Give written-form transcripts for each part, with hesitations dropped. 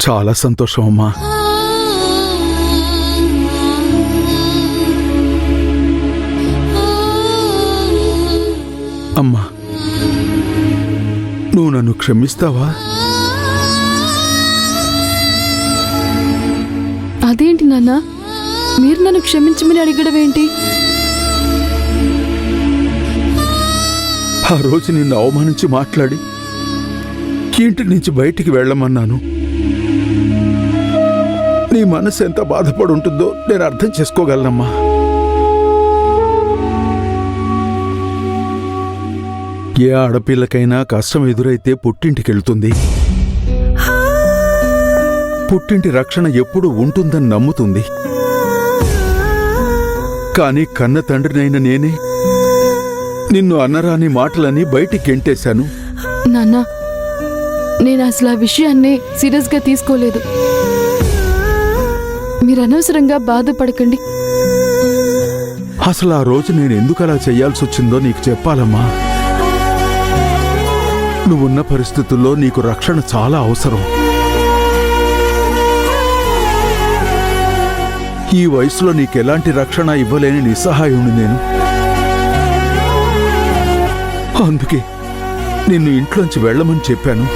చాలా సంతోషం అమ్మా. అమ్మా, నువ్వు నన్ను క్షమిస్తావా? అదేంటి నాన్న, మీరు నన్ను క్షమించమని అడగడం ఏంటి? ఆ రోజు నిన్ను అవమానించి మాట్లాడి ఇంటి నుంచి బయటికి వెళ్ళమన్నాను. నీ మనసు ఎంత బాధపడి ఉంటుందో నేను అర్థం చేసుకోగలనమ్మా. ఏ ఆడపిల్లకైనా కష్టం ఎదురైతే పుట్టింటికెళ్తుంది. పుట్టింటి రక్షణ ఎప్పుడూ ఉంటుందని నమ్ముతుంది. కాని కన్న తండ్రినైన నేనే నిన్ను అన్నరాని మాటలని బయటికి గెంటేశాను. నాన్న, నేను అసలు ఆ విషయాన్ని సీరియస్గా తీసుకోలేదు. మీరు అనవసరంగా బాధపడకండి. అసలు ఆ రోజు నేను ఎందుకు అలా చెయ్యాల్సి వచ్చిందో నీకు చెప్పాలమ్మా. నువ్వున్న పరిస్థితుల్లో నీకు రక్షణ చాలా అవసరం. ఈ వయసులో నీకెలాంటి రక్షణ ఇవ్వలేని నిస్సహాయుణ్ణి నేను. అందుకే నిన్ను ఇంట్లోంచి వెళ్ళమని చెప్పాను.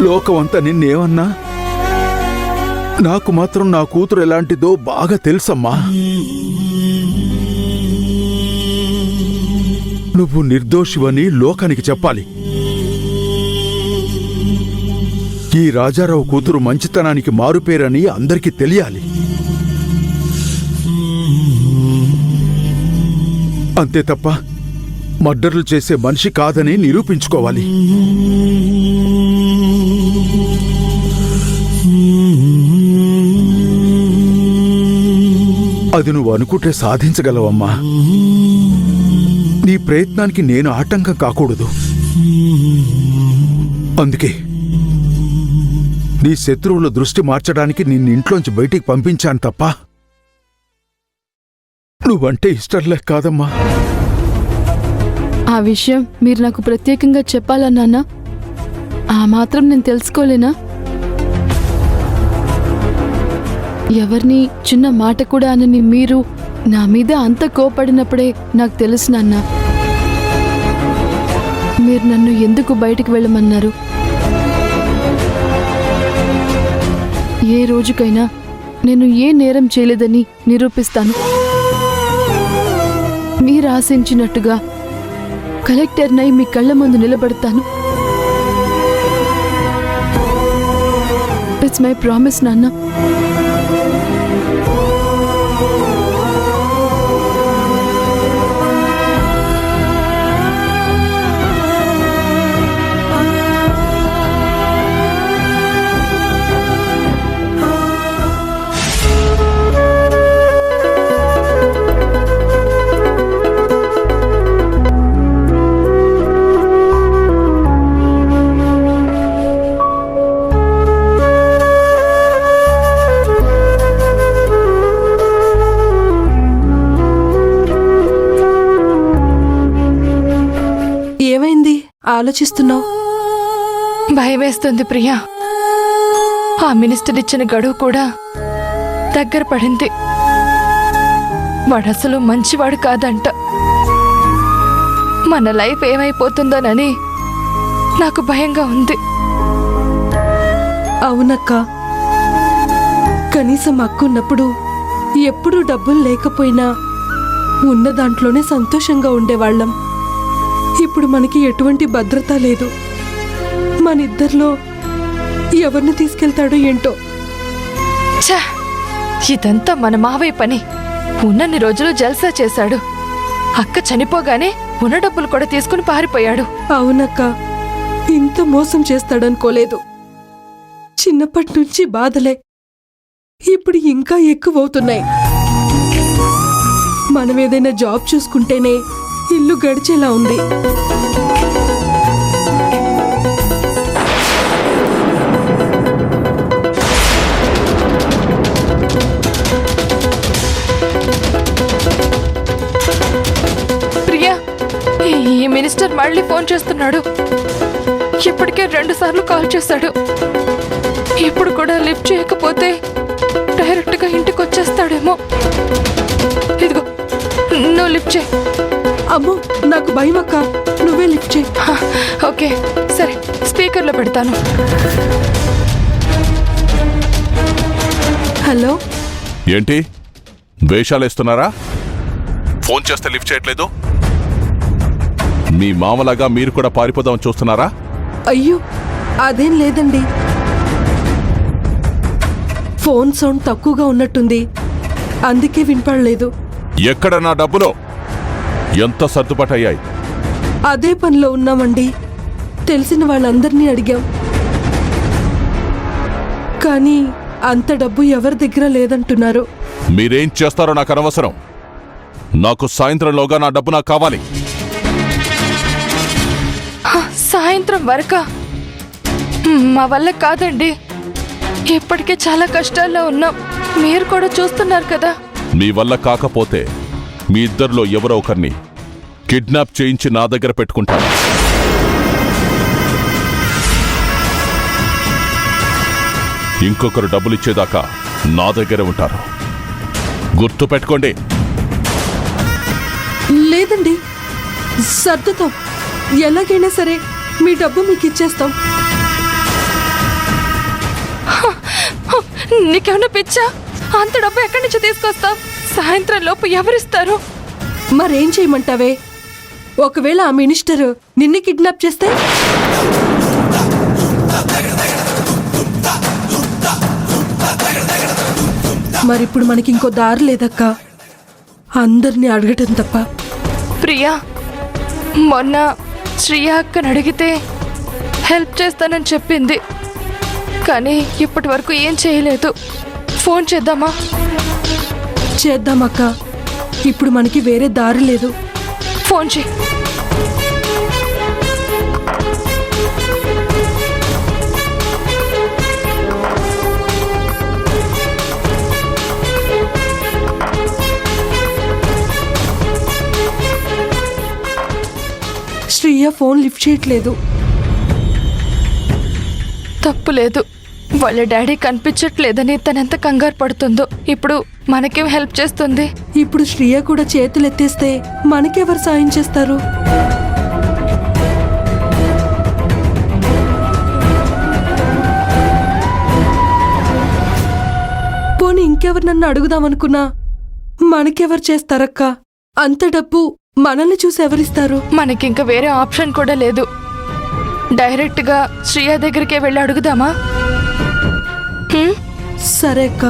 లోకమంతా నిన్నేమన్నా నాకు మాత్రం నా కూతురు ఎలాంటిదో బాగా తెలుసమ్మా. నువ్వు నిర్దోషివని లోకానికి చెప్పాలి. ఈ రాజారావు కూతురు మంచితనానికి మారుపేరని అందరికీ తెలియాలి. అంతే తప్ప మర్డర్లు చేసే మనిషి కాదని నిరూపించుకోవాలి. అది నువ్వు అనుకుంటే సాధించగలవమ్మా. నీ ప్రయత్నానికి నేను ఆటంకం కాకూడదు. అందుకే నీ శత్రువుల దృష్టి మార్చడానికి నిన్నింట్లోంచి బయటికి పంపించాను తప్ప నువ్వంటే ఇష్టం లేక కాదమ్మా. ఆ విషయం మీరు నాకు ప్రత్యేకంగా చెప్పాలన్నానా? ఆ మాత్రం నేను తెలుసుకోలేనా? ఎవరిని చిన్న మాట కూడా అనని మీరు నా మీద అంత కోపడినప్పుడే నాకు తెలుసు నాన్న. మీరు నన్ను ఎందుకు బయటికి వెళ్ళమన్నారు? ఏ రోజుకైనా నేను ఏ నేరం చేయలేదని నిరూపిస్తాను. మీరు ఆశించినట్టుగా కలెక్టర్నై మీ కళ్ళ ముందు నిలబడతాను. ఇట్స్ మై ప్రామిస్ నాన్న. ఆలోచిస్తున్నావు? భయమేస్తుంది ప్రియా. ఆ మినిస్టర్ ఇచ్చిన గడువు కూడా దగ్గర పడింది. వాడసలు మంచివాడు కాదంట. మన లైఫ్ ఏమైపోతుందోనని నాకు భయంగా ఉంది. అవునక్క, కనీసం అక్కున్నప్పుడు ఎప్పుడూ డబ్బులు లేకపోయినా ఉన్న దాంట్లోనే సంతోషంగా ఉండేవాళ్ళం. ఇప్పుడు మనకి ఎటువంటి భద్రత లేదు. మనిద్దరిలో ఎవరిని తీసుకెళ్తాడో ఏంటో. ఛా, ఇదంతా మన మావయ్య పని. ఉన్నన్ని రోజులు జల్సా చేశాడు. అక్క చనిపోగానే ఉన్న డబ్బులు కూడా తీసుకుని పారిపోయాడు. అవునక్క, ఇంత మోసం చేస్తాడనుకోలేదు. చిన్నప్పటి నుంచి బాధలే ఇప్పుడు ఇంకా ఎక్కువవుతున్నాయి. మనం ఏదైనా జాబ్ చూసుకుంటేనే ఇల్లు గడిచేలా ఉంది. ప్రియా, మళ్ళీ ఫోన్ చేస్తున్నాడు. ఇప్పటికే 2 సార్లు కాల్ చేశాడు. ఇప్పుడు కూడా లిఫ్ట్ చేయకపోతే డైరెక్ట్గా ఇంటికి వచ్చేస్తాడేమో. ఇదిగో నువ్వు లిఫ్ట్ చేయి. అమ్మో నాకు భయం అక్క, నువ్వే లిఫ్ట్ చేయి. ఓకే సరే, స్పీకర్లో పెడతాను. హలో, ఏంటి వేషాలేస్తున్నారా? ఫోన్ చేస్తే లిఫ్ట్ చేయట్లేదు. మీ మామలాగా మీరు కూడా పారిపోదామని చూస్తున్నారా? అయ్యో అదేం లేదండి, ఫోన్ సౌండ్ తక్కువగా ఉన్నట్టుంది, అందుకే వినపడలేదు. ఎక్కడ నా డబ్బులు? ఎంత సర్దుబాటు అయ్యాయి? అదే పనిలో ఉన్నామండి. తెలిసిన వాళ్ళందరినీ అడిగాం, కానీ అంత డబ్బు ఎవరి దగ్గర లేదంటున్నారు. మీరేం చేస్తారో నాకు అనవసరం. నాకు సాయంత్రంలోగా నా డబ్బు నాకు కావాలి. సాయంత్రం వరకా? మా వల్ల కాదండి. ఇప్పటికే చాలా కష్టాల్లో ఉన్నాం, మీరు కూడా చూస్తున్నారు కదా. మీ వల్ల కాకపోతే మీ ఇద్దరిలో ఎవరో ఒకరిని కిడ్నాప్ చేయించి నా దగ్గర పెట్టుకుంటాను. ఇంకొకరు డబ్బులిచ్చేదాకా నా దగ్గరే ఉంటారు. గుర్తు పెట్టుకోండి. లేదండి, సర్దుతాం. ఎలాగైనా సరే మీ డబ్బు మీకు ఇచ్చేస్తాం. నీకేమన్నా పిచ్చా? అంత డబ్బు ఎక్కడి నుంచి తీసుకొస్తాం? సాయంత్రం లోపు ఎవరిస్తారు? మరేం చేయమంటావే? ఒకవేళ ఆ మినిస్టర్ నిన్ను కిడ్నాప్ చేస్తే? మరిప్పుడు మనకి ఇంకో దారి లేదక్క, అందరినీ అడగటం తప్ప. ప్రియా, మొన్న శ్రీయా అక్కని అడిగితే హెల్ప్ చేస్తానని చెప్పింది, కానీ ఇప్పటి వరకు ఏం చేయలేదు. ఫోన్ చేద్దామా? చేద్దామక్క, ఇప్పుడు మనకి వేరే దారి లేదు. ఫోన్ చేయి. శ్రీయ ఫోన్ లిఫ్ట్ చేయట్లేదు. తప్పు లేదు, వాళ్ళ డాడీ కనిపించట్లేదని తనెంత కంగారు పడుతుందో. ఇప్పుడు మనకేం హెల్ప్ చేస్తుంది? ఇప్పుడు శ్రీయ కూడా చేతులెత్తేస్తే మనకెవరు సాయం చేస్తారు? పోనీ ఇంకెవరు నన్ను అడుగుదామనుకున్నా మనకెవరు చేస్తారక్క? అంత డబ్బు మనల్ని చూసి ఎవరిస్తారు? మనకింక వేరే ఆప్షన్ కూడా లేదు. డైరెక్ట్ గా శ్రీయా దగ్గరికే వెళ్ళి అడుగుదామా? సరే అక్క.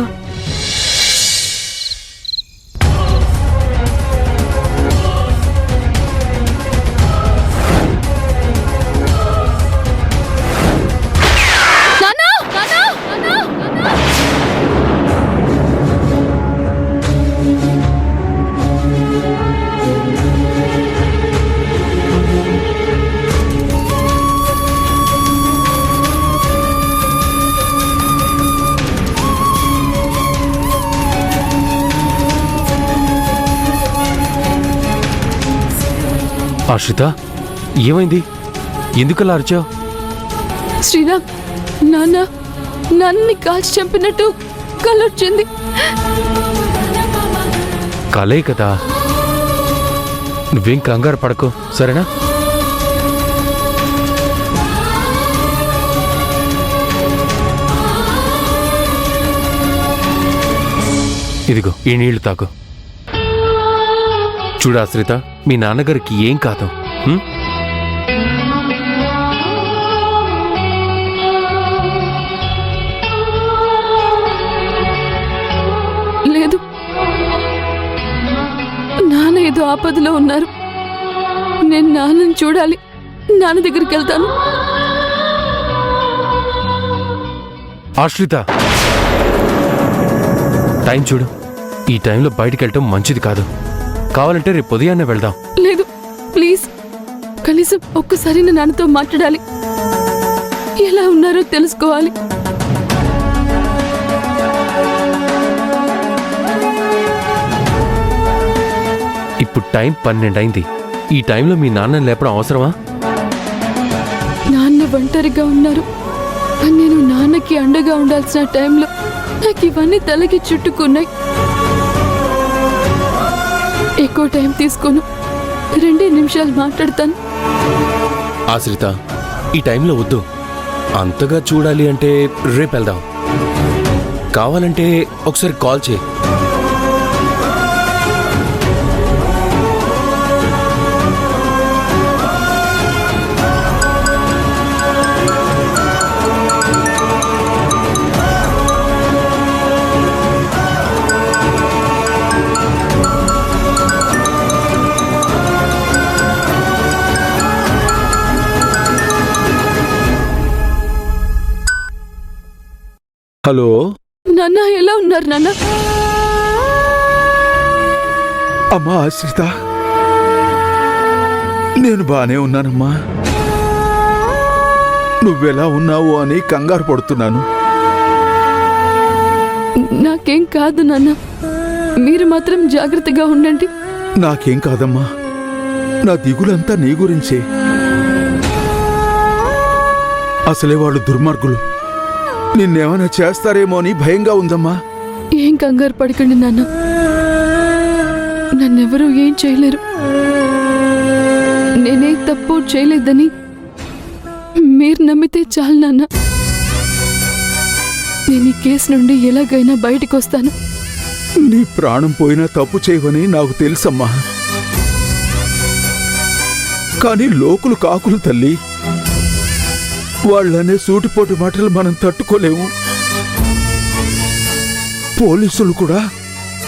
ఆశ్రిత, ఏమైంది? ఎందుకలా అరిచావు? శ్రీరామ్, నాన్నని కాల్చి చంపినట్టు కలొచ్చింది. కలే కదా, నువ్వేం కంగారు పడకు, సరేనా? ఇదిగో ఈ నీళ్లు తాగు. చూడు ఆశ్రిత, మీ నాన్నగారికి ఏం కాదు. లేదు, నాన్న ఏదో ఆపదలో ఉన్నారు. నేను నాన్నని చూడాలి, నాన్న దగ్గరికి వెళ్తాను. ఆశ్రిత, టైం చూడు. ఈ టైంలో బయటికి వెళ్ళటం మంచిది కాదు. కావాలంటే రేపు ఉదయాన్నే వెళ్దాం. లేదు ప్లీజ్, కనీసం ఒక్కసారి నా నాన్నతో మాట్లాడాలి, ఎలా ఉన్నారో తెలుసుకోవాలి. ఇప్పుడు టైం 12 అయింది. ఈ టైంలో మీ నాన్నని లేపడం అవసరమా? నాన్న ఒంటరిగా ఉన్నారు. నేను నాన్నకి అండగా ఉండాల్సిన టైంలో నాకు ఇవన్నీ తలకి చుట్టుకున్నాయి. ఎక్కువ టైం తీసుకోను, 2 నిమిషాలు మాట్లాడతాను. ఆశ్రిత, ఈ టైంలో వద్దు. అంతగా చూడాలి అంటే రేపు వెళ్దాం. కావాలంటే ఒకసారి కాల్ చేయి. హలో నాన్న, ఎలా ఉన్నారు నాన్న? అమ్మా ఆశ్రిత, నేను బానే ఉన్నానమ్మా. నువ్వెలా ఉన్నావు అని కంగారు పడుతున్నాను. నాకేం కాదు నాన్న, మీరు మాత్రం జాగ్రత్తగా ఉండండి. నాకేం కాదమ్మా, నా దిగులంతా నీ గురించే. అసలే వాళ్ళు దుర్మార్గులు, నిన్నేమైనా చేస్తారేమో అని భయంగా ఉందమ్మా. ఏం కంగారు పడకండి నాన్న, నన్నెవరూ ఏం చేయలేరు. నేనే తప్పు చేయలేదని మీరు నమ్మితే చాలు నాన్న. నేను ఈ కేసు నుండి ఎలాగైనా బయటకు వస్తాను. నీ ప్రాణం పోయినా తప్పు చేయవని నాకు తెలుసమ్మా. కానీ లోకులు కాకులు తల్లి, వాళ్ళనే సూటిపోటి మాటలు మనం తట్టుకోలేము. పోలీసులు కూడా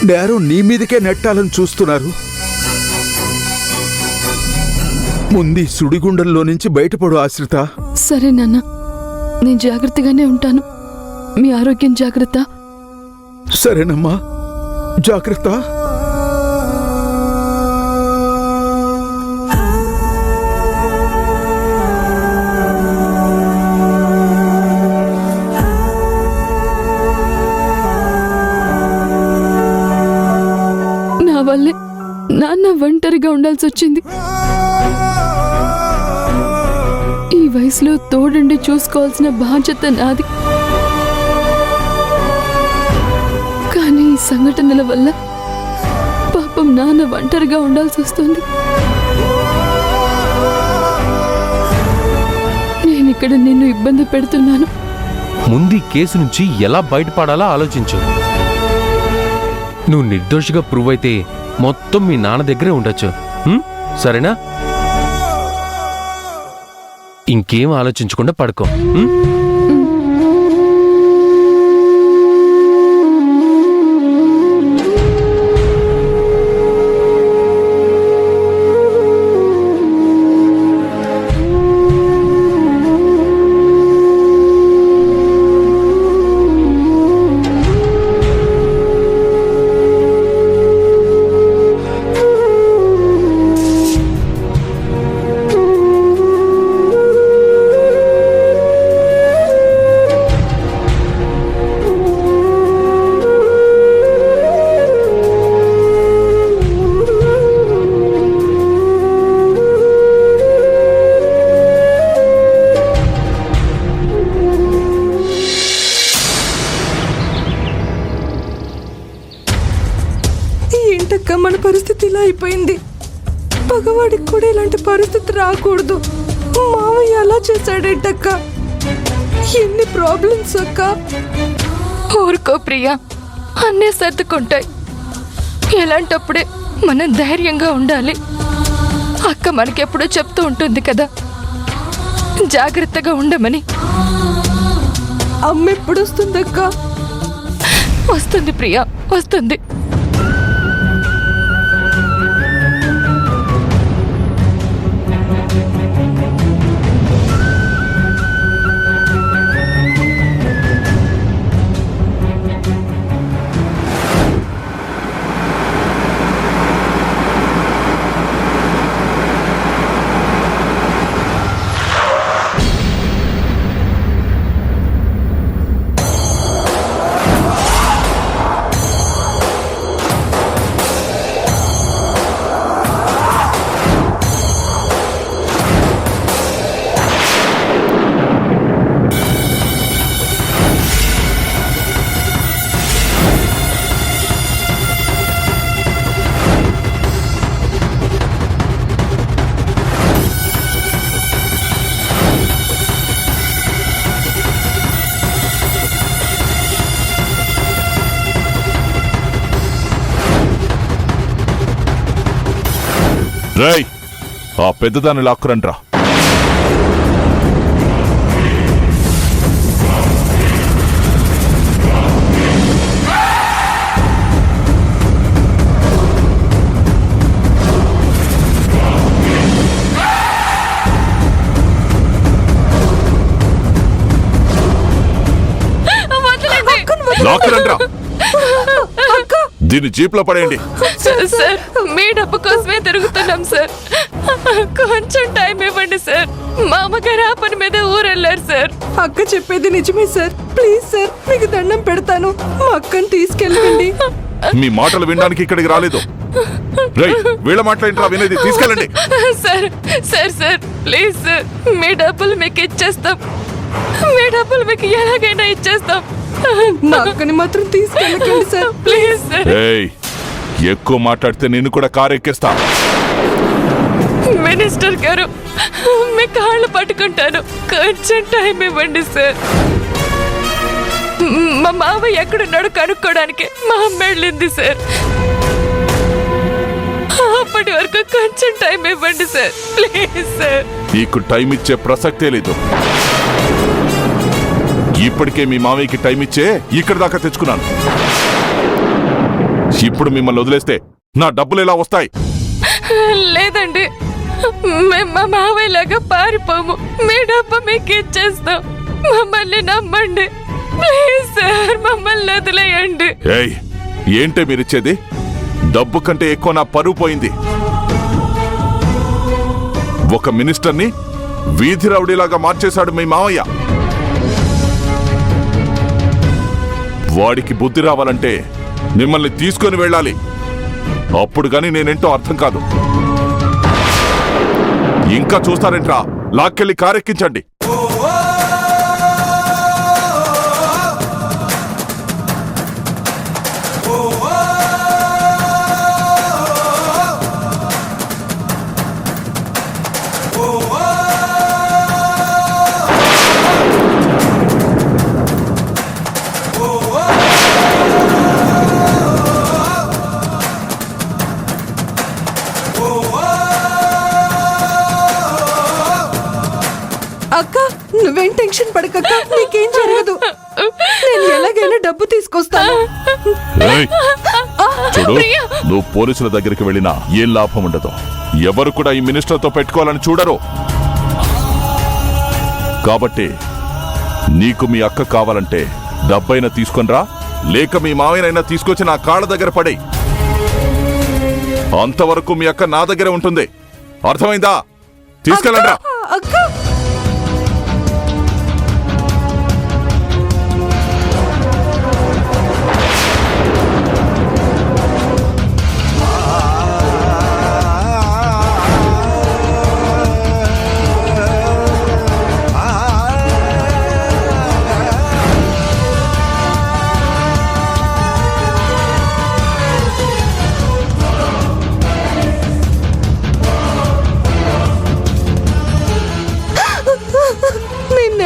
నేరం నీ మీదకే నెట్టాలని చూస్తున్నారు. ముందు సుడిగుండంలో నుంచి బయటపడు ఆశ్రిత. సరే నాన్న, నేను జాగ్రత్తగానే ఉంటాను. మీ ఆరోగ్యం జాగ్రత్త. సరేనమ్మా, జాగ్రత్త. నా వల్లే నాన్న ఒంటరిగా ఉండాల్సి వచ్చింది. ఈ వయసులో తోడుండి చూసుకోవాల్సిన బాధ్యత నాది. కానీ ఈ సంఘటనల వల్ల పాపం నాన్న ఒంటరిగా ఉండాల్సి వస్తుంది. నేనిక్కడ నిన్ను ఇబ్బంది పెడుతున్నాను. ముందు ఈ కేసు నుంచి ఎలా బయటపడాలో ఆలోచించు. నువ్వు నిర్దోషిగా ప్రూవ్ అయితే మొత్తం మీ నాన్న దగ్గరే ఉండొచ్చు. సరేనా? ఇంకేం ఆలోచించకుండా పడుకో. ఏంటక్క మన పరిస్థితి ఇలా అయిపోయింది? పగవాడికి కూడా ఇలాంటి పరిస్థితి రాకూడదు. మామయ్య అలా చేశాడేంటక్క? ఎన్ని ప్రాబ్లమ్స్ అక్క. ఊరుకో ప్రియా, అన్నీ సర్దుకుంటాయి. ఎలాంటప్పుడే మనం ధైర్యంగా ఉండాలి. అక్క మనకెప్పుడూ చెప్తూ ఉంటుంది కదా, జాగ్రత్తగా ఉండమని. అమ్మ ఎప్పుడు వస్తుందక్క? వస్తుంది ప్రియా, వస్తుంది. రేయ్, ఆ పెద్దదాన్ని లాక్కురండ్రా. లాక్కురండ్రా. దీన్ని జీప్లో పడేయండి. సార్ మీ డబ్బు కోసమే తిరుగుతున్నాం సార్. కొంచెం టైం ఇవ్వండి సార్. మా అమ్మగారు ఆ పని మీద ఊరెళ్ళారు సార్. అక్క చెప్పేది నిజమే సార్. ప్లీజ్ సార్, మీకు దండం పెడతాను, మా అక్కని తీసుకెళ్ళండి. మీ మాటలు వినడానికి ఇక్కడికి రాలేదు. రేయ్, వీళ్ళ మాటలేంట్రా వినేది? తీసుకెళ్ళండి. Sir sir sir please sir, మీ డబ్బులు మీకు ఇచ్చేస్తాం. మీ డబ్బులు మీకు ఎలాగైనా ఇచ్చేస్తాం. నా అక్కని మాత్రం తీసుకెళ్ళకండి సార్. Please sir. రేయ్, ఎక్కువ మాట్లాడితే నిన్ను కూడా కారు ఎక్కిస్తా. మినిస్టర్ గారు, మీ కాళ్ళు పట్టుకుంటాను, కొంచెం టైం ఇవ్వండి సార్. మా మావయ్య ఎక్కడున్నాడు కనుక్కోవడానికి మా అమ్మ వెళ్ళింది సార్. అప్పటి వరకు కొంచెం టైం ఇవ్వండి సార్, ప్లీజ్ సార్. నీకు టైం ఇచ్చే ప్రసక్తే లేదు. ఇప్పటికే మీ మామయ్యకి టైం ఇచ్చే ఇక్కడ దాకా తెచ్చుకున్నాను. ఇప్పుడు మిమ్మల్ని వదిలేస్తే నా డబ్బులు ఎలా వస్తాయి? లేదండి, మేము మా మావయ్యలాగా పారిపోము. మీ డబ్బు మీకు ఇచ్చేస్తాం. మమ్మల్ని నమ్మండి ప్లీజ్ సార్, మమ్మల్ని వదిలేయండి. ఏయ్, ఏంటే మీరిచ్చేది? డబ్బు కంటే ఎక్కువ నా పరువు పోయింది. ఒక మినిస్టర్ని వీధి రౌడీలాగా మార్చేశాడు మీ మావయ్య. వాడికి బుద్ధి రావాలంటే మిమ్మల్ని తీసుకొని వెళ్ళాలి. అప్పుడు గాని నేనేంటో అర్థం కాదు. ఇంకా చూస్తారేంట్రా? లాక్కెళ్ళి కారెక్కించండి. అక్క, నువ్వేం టెన్షన్ పడకక్క, నీకేం జరగదు. నేను ఎలాగైనా డబ్బు తీసుకొస్తాను. ఏయ్, చూడు, నువ్వు పోలీసుల దగ్గరికి వెళ్ళినా ఏం లాభం ఉండదు. ఎవరు కూడా ఈ మినిస్టర్తో పెట్టుకోవాలని చూడరు. కాబట్టి నీకు మీ అక్క కావాలంటే డబ్బైనా తీసుకొనిరా, లేక మీ మావయ్యనైనా తీసుకొచ్చి నా కాళ్ళ దగ్గర పడే. అంతవరకు మీ అక్క నా దగ్గరే ఉంటుంది. అర్థమైందా? తీసుకెళ్ళండ్రా. అక్క,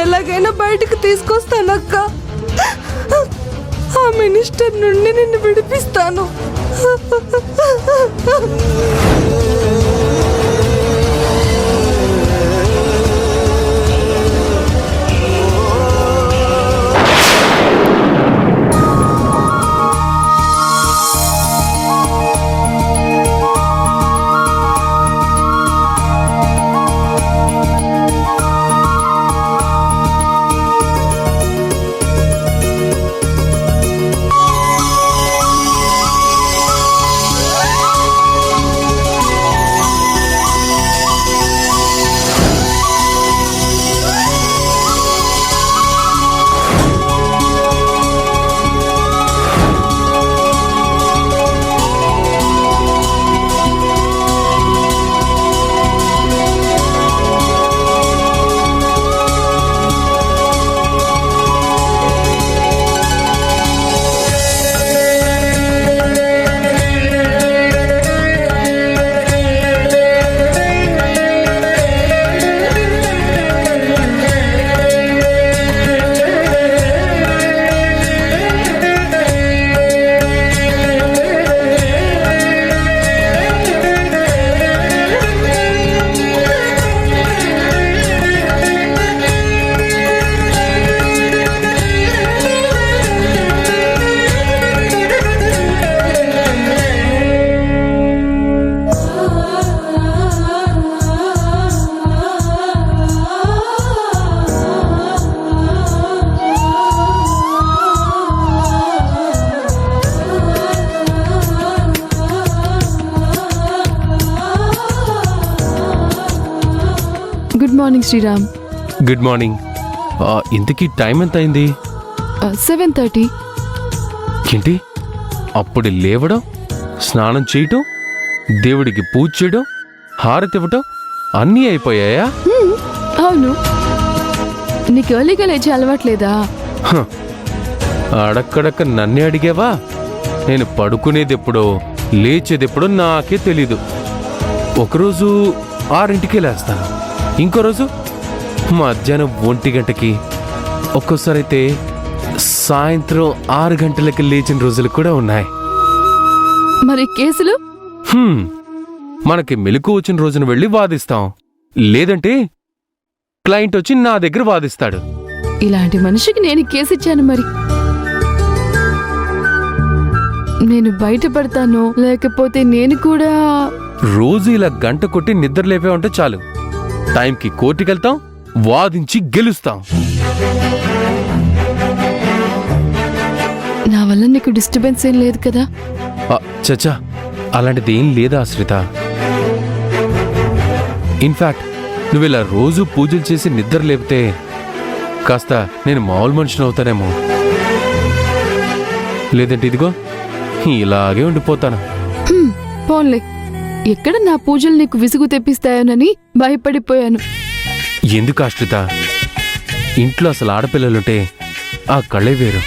ఎలాగైనా బయటకు తీసుకొస్తానక్క. ఆ మినిస్టర్ నుండి నిన్ను విడిపిస్తాను. మార్నింగ్ శ్రీరామ్. Good morning. ఇంతకీ టైం ఎంత అయింది? 7:30. ఏంటి అప్పుడు లేవడం, స్నానం చేయటం, దేవుడికి పూజ చేయడం, హారతి ఇవ్వటం అన్నీ అయిపోయాయా? అవును, నీకు ఎర్లీగా లేచే అలవాట్లేదా? అడక్కడక్క నన్నే అడిగావా? నేను పడుకునేదెప్పుడో లేచేదెప్పుడో నాకే తెలీదు. ఒకరోజు 6ంటికే లేస్తాను, ఇంకో రోజు మధ్యాహ్నం 1 గంటకి, ఒక్కోసారి అయితే సాయంత్రం 6 గంటలకి లేచిన రోజులు కూడా ఉన్నాయి. మరి కేసులు? మనకి మెలకు వచ్చిన రోజున వెళ్ళి వాదిస్తాం, లేదంటే క్లయింట్ వచ్చి నా దగ్గర వాదిస్తాడు. ఇలాంటి మనిషికి నేను కేసు ఇచ్చాను. మరి నేను బయటపడతాను, లేకపోతే నేను కూడా. రోజు ఇలా గంట కొట్టి నిద్ర లేపే ఉంటే చాలు, టైంకి కోర్టుకెళ్తాం, వాదించి గెలుస్తాం. నా వల్ల నీకు డిస్టర్బెన్స్ ఏం లేదు కదా? చచ్చా, అలాంటిది ఏం లేదా ఆశ్రిత. ఇన్ఫాక్ట్ నువ్వు ఇలా రోజు పూజలు చేసి నిద్ర లేపితే కాస్త నేను మామూలు మనిషిని అవుతానేమో, లేదంటే ఇదిగో ఇలాగే ఉండిపోతాను. పోన్లే, ఎక్కడ నా పూజలు నీకు విసుగు తెప్పిస్తాయోనని భయపడిపోయాను. ఎందుకు ఆశ్రిత, ఇంట్లో అసలు ఆడపిల్లలుంటే ఆ కళ్ళే వేరు.